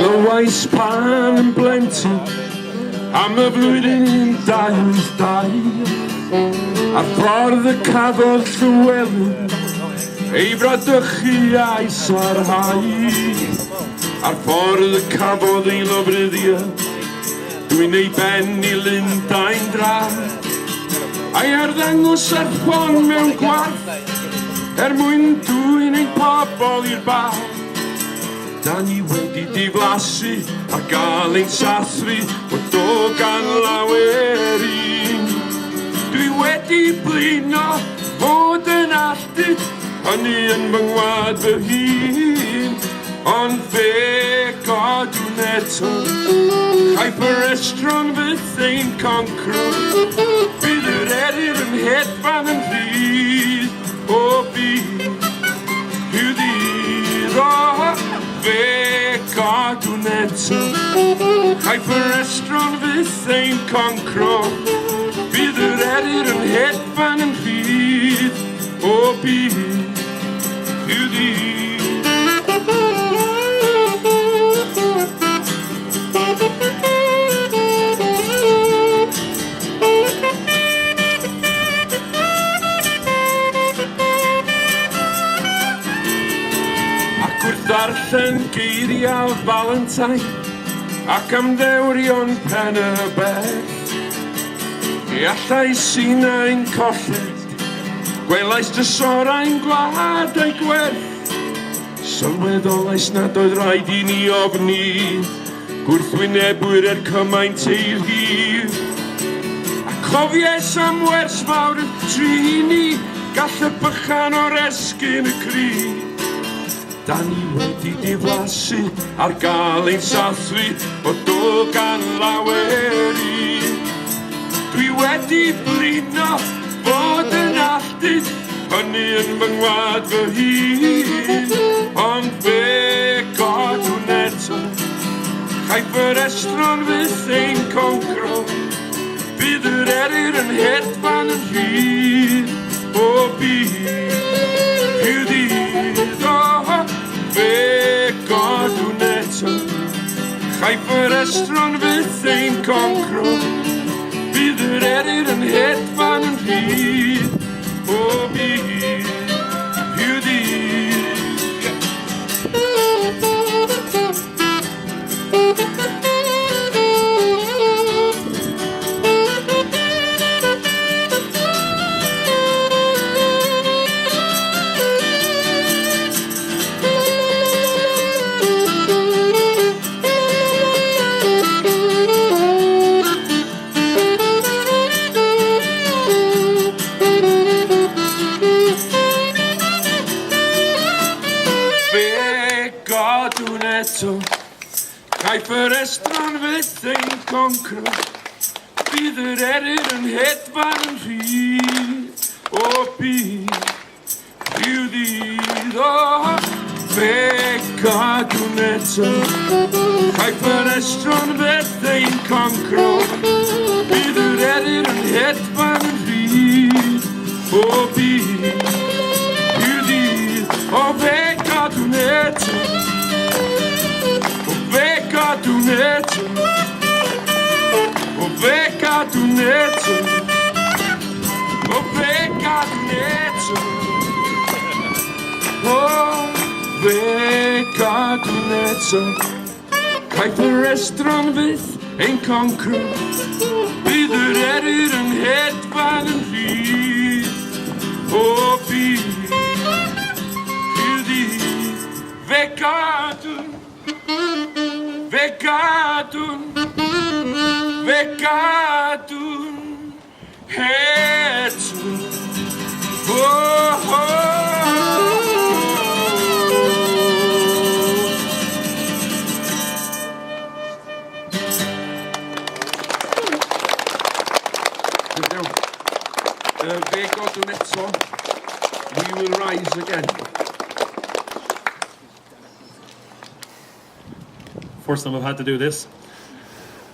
Glywais pan yn blentyn am y flwyddyn 2002 a'r ffordd y cafodd Llywelyn ei fradychu a'i sarhau a'r ffordd y cafodd ei lofruddiad dwi'n ei ben i Lundain draf a'i arddangos ar ffon mewn gwarth mwyn dwy'n ein pobol i'r bar. Da ni wedi diflasu a gael ein sathru o dogan lawer un. Dwi wedi blino fod yn allu hynny yn fy ngwlad fy hun. Ond fe godwn eto chaiff y restron fydd ein concro. Bydd yr eryr yn hedfan yn rhydd o bydd yw ddydd o fe godwn eto chaiff y restron fydd ein concro. Bydd yr eryr yn hedfan yn rhydd o bydd yw ddydd. Darllen geiriau Valentine ac am ddewrion pen y beth. E allai sy'n ein colled, gwelais dy sorau'n gwlad a'i gwerth. Sylweddolais nad oedd rhaid i ni ofni gwrthwynebwyr cymaint ei rhydd. A cofies am wers fawr y trini gall y bychan o'r esgyn y cryf. Da ni wedi diflasu ar gael ein sathru o dogan lawer un. Dwi wedi blino fod yn allu hynny yn fy ngwlad fy hun. Ond fe godwn eto chaiff y restron fydd ein concro. Bydd yr eryr yn hedfan yn rhydd o bydd yw ddydd o fe godwn eto chaiff y restron fydd ein concro. Bydd yr eryr yn hedfan yn rhydd o bydd yw ddydd. Godwn eto chaiff y restron fydd ein concro. Bydd yr eryr yn hedfan yn rhydd o bydd yw ddydd o fe godwn eto chaiff y restron fydd ein concro. Bydd yr eryr yn hedfan yn rhydd o bydd yw ddydd o fe godwn eto. Godwn eto, o fe godwn eto, o fe godwn eto, o fe godwn eto. Caiff y restron fydd ein concro. Bydd yr eryr yn hedfan yn rhydd o bydd yw ddydd. Fe godwn fe gadwn eto. Oh, oh. Fe godwn eto, we will rise again. First time I've had to do this.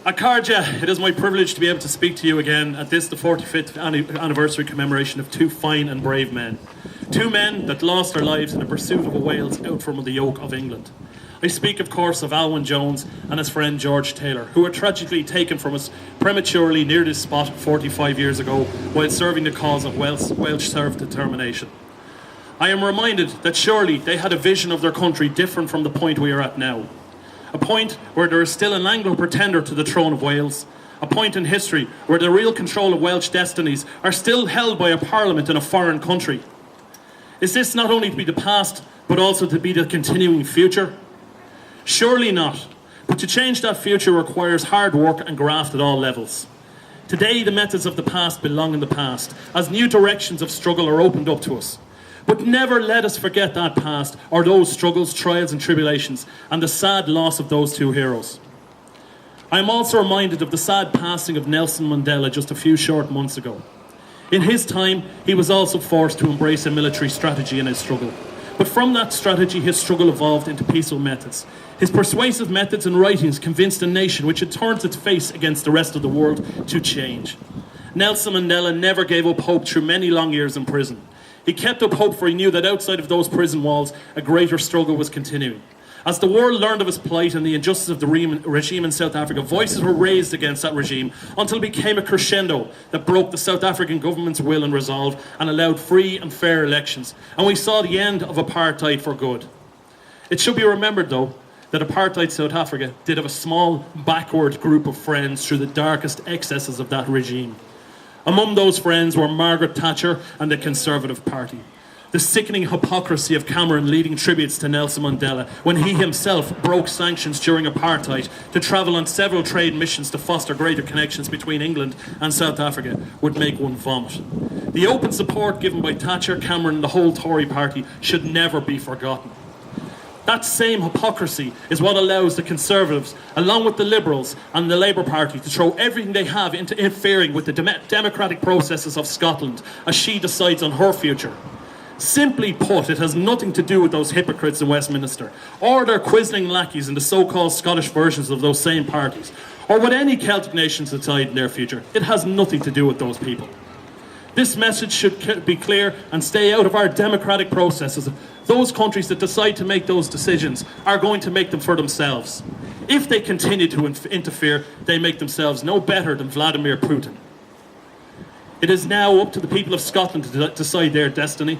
Akarja, it is my privilege to be able to speak to you again at this, the 45th anniversary commemoration of two fine and brave men. Two men that lost their lives in the pursuit of a Wales out from the yoke of England. I speak, of course, of Alwyn Jones and his friend George Taylor, who were tragically taken from us prematurely near this spot 45 years ago while serving the cause of Welsh self-determination. I am reminded that surely they had a vision of their country different from the point we are at now. A point where there is still an Anglo pretender to the throne of Wales. A point in history where the real control of Welsh destinies are still held by a parliament in a foreign country. Is this not only to be the past, but also to be the continuing future? Surely not. But to change that future requires hard work and graft at all levels. Today, the methods of the past belong in the past, as new directions of struggle are opened up to us. But never let us forget that past, or those struggles, trials and tribulations, and the sad loss of those two heroes. I am also reminded of the sad passing of Nelson Mandela just a few short months ago. In his time, he was also forced to embrace a military strategy in his struggle. But from that strategy, his struggle evolved into peaceful methods. His persuasive methods and writings convinced a nation which had turned its face against the rest of the world to change. Nelson Mandela never gave up hope through many long years in prison. He kept up hope, for he knew that outside of those prison walls, a greater struggle was continuing. As the world learned of his plight and the injustice of the regime in South Africa, voices were raised against that regime until it became a crescendo that broke the South African government's will and resolve and allowed free and fair elections. And we saw the end of apartheid for good. It should be remembered, though, that apartheid South Africa did have a small, backward group of friends through the darkest excesses of that regime. Among those friends were Margaret Thatcher and the Conservative Party. The sickening hypocrisy of Cameron leading tributes to Nelson Mandela when he himself broke sanctions during apartheid to travel on several trade missions to foster greater connections between England and South Africa would make one vomit. The open support given by Thatcher, Cameron and the whole Tory party should never be forgotten. That same hypocrisy is what allows the Conservatives, along with the Liberals and the Labour Party, to throw everything they have into interfering with the democratic processes of Scotland as she decides on her future. Simply put, it has nothing to do with those hypocrites in Westminster, or their quisling lackeys in the so-called Scottish versions of those same parties, or with any Celtic nations decide in their future. It has nothing to do with those people. This message should be clear and stay out of our democratic processes. Those countries that decide to make those decisions are going to make them for themselves. If they continue to interfere, they make themselves no better than Vladimir Putin. It is now up to the people of Scotland to decide their destiny,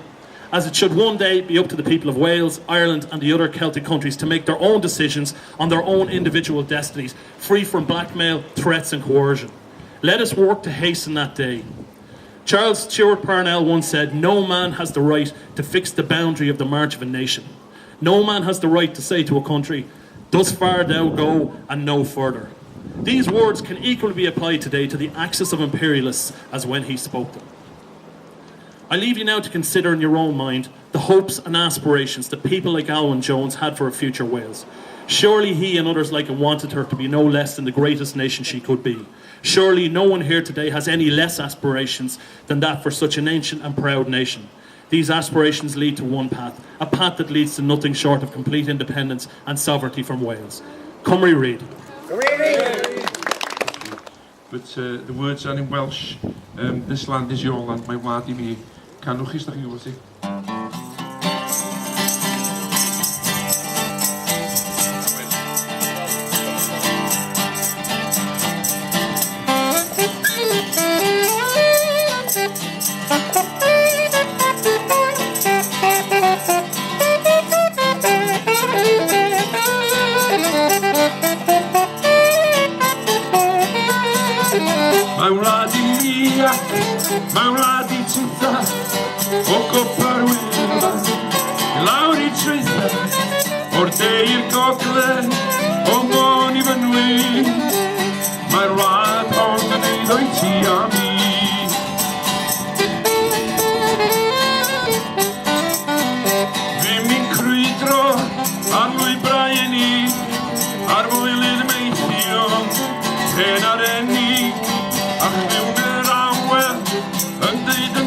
as it should one day be up to the people of Wales, Ireland and the other Celtic countries to make their own decisions on their own individual destinies, free from blackmail, threats and coercion. Let us work to hasten that day. Charles Stewart Parnell once said, "No man has the right to fix the boundary of the march of a nation. No man has the right to say to a country, 'Thus far thou go and no further.'" These words can equally be applied today to the axis of imperialists as when he spoke them. I leave you now to consider in your own mind the hopes and aspirations that people like Alwyn Jones had for a future Wales. Surely he and others like him wanted her to be no less than the greatest nation she could be. Surely no one here today has any less aspirations than that for such an ancient and proud nation. These aspirations lead to one path, a path that leads to nothing short of complete independence and sovereignty from Wales. Cymru Reid. But the words are in Welsh. This land is your land, my wlad I mi. Canwch chi os da chi'n gwybod ti? Mae'n wlad I twytha o gopar wyna I lawr I treitha o'r de i'r gogledd o Môn I Fynwy Mae'r wlad hon yn ei ddwy ti a mi Fi'n mynd crwydro ar lwybrau unig ar fwylydd meithio pen ar enig a chliwn yr awel yn deud yn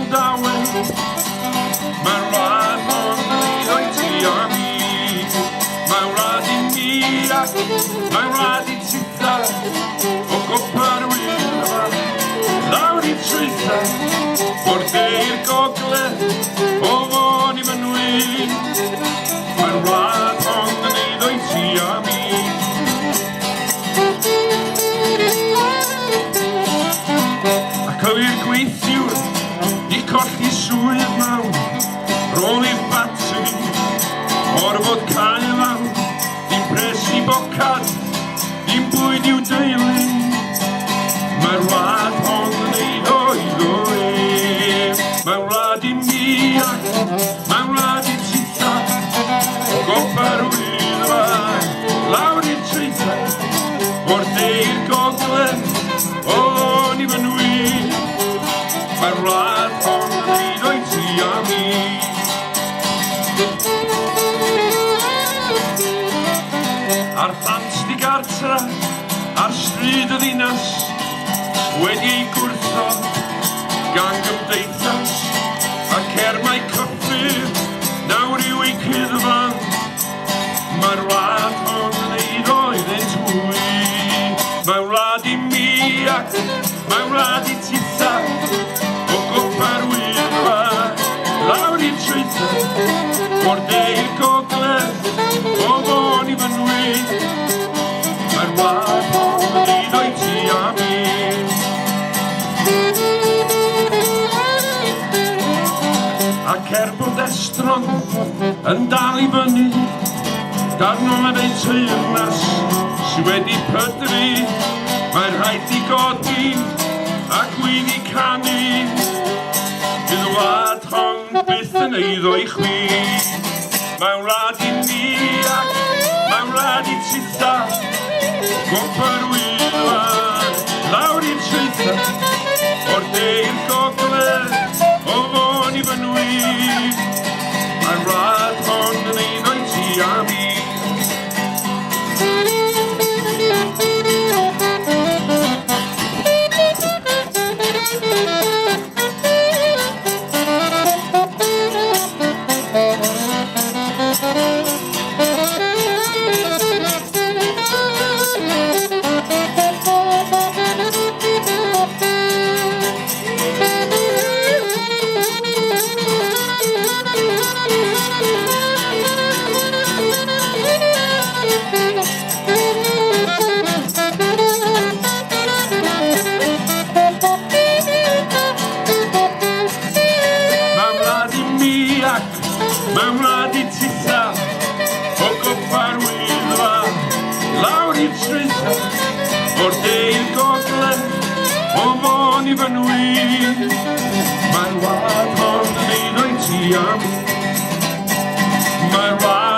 newid i'w deulu. Mae'r wlad hon yn neud o iddo e. Mae'n wlad I mi ac mae'n wlad I tita. O gopa'r wyddfa lawr i'r treita. O'r de i'r gogledd o ni fy nwy. Mae'r wlad hon yn neud o'i ti a mi. A'r plant di gartra ar stryd y ddinas wedi ei gwrtho gan gymdeithas ac mai cyffur nawr i'w ei cyddfan. Mae'r wlad hon yn neud o iddynt hwy. Mae'n wlad I mi ac mae'n wlad I titha. O gopa'r wyddfa lawr i'r treitha. O'r de i'r gogledd o fôn I fy nwy. Mae'r wlad hon yn neud o'i ti a mi. Ac bod estron yn dal I fyny, darn o'n ei teyrnas sy wedi pydru. Mae'n rhaid I godi ac wydd I canu. Bydd y wlad hon byth yn eiddo I chwi. Mae'n wlad I mi ac mae'n wlad I titha. Gopa'r wyddfa lawr i'r treitha. O'r de i'r gogledd o fôn I fy nwy. Mae'r wlad hon yn ein o'i ti a mi. Mae'n wlad I titha. O gopa'r wyddfa lawr i'r treitha. O'r de i'r gogledd o fôn I fy nwy. Mae'r wlad hon yn neud o'i ti a mi. Mae'r wlad